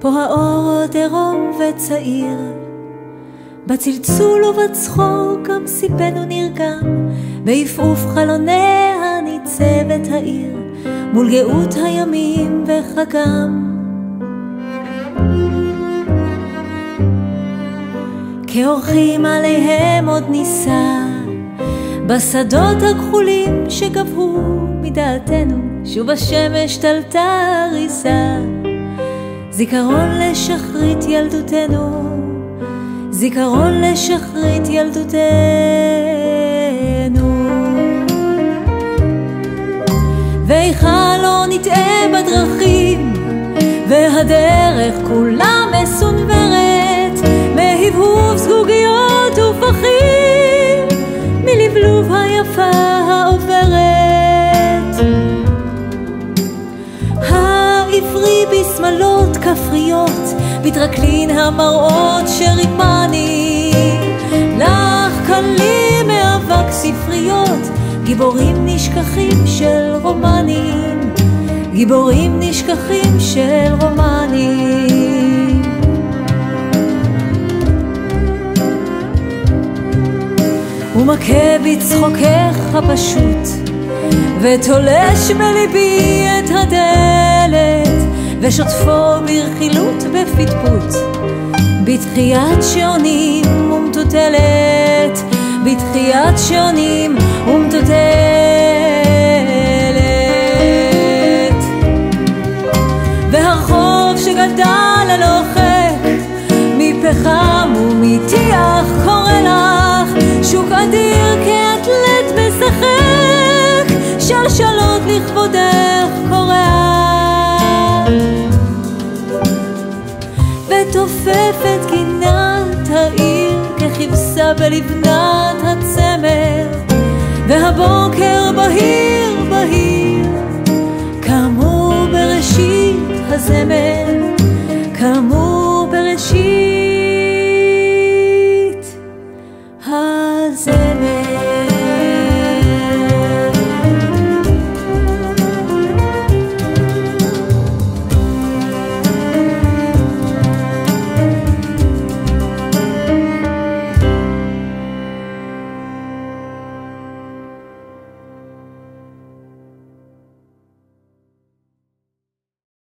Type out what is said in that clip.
פה האור עוד עירום וצעיר, בצלצול ובצחוק גם סיפנו נרגם, בעפעוף חלוניה ניצבת העיר, מול גאות הימים וחגם. כאורחים עליהם עוד ניסה, בשדות הכחולים שגבהו מדעתנו, שוב השמש תלתה ריסה. זיכרון לשחרית ילדותנו, זיכרון לשחרית ילדותנו. ואיכה לא נטעה בדרכים, והדרך כולה מסונברת, מהבהוב זגוגיות ופחים, מלבלוב היפה העוברת. העברי בשמלות כפריות, בתרקלין המראות שריפני, לך קלים מאבק ספריות, גיבורים נשכחים של רומנים, גיבורים נשכחים של רומנים. ומכה בצחוקך הפשוט, ותולש מליבי את הדלת, ושוטפו ברכילות בפטפוט, בתחיית שעונים ומטוטלת, בתחיית שעונים ומטוטלת. והרחוב שגדל הלוחק, מפחם ומטיח קורא לך, שוק אדיר כאתלט משחק, שלשלות לכבודך קורע, ותופפת גינת העיר ככבשה בלבנת הצמר, והבוקר בהיר בהיר כאמור בראשית הזמר.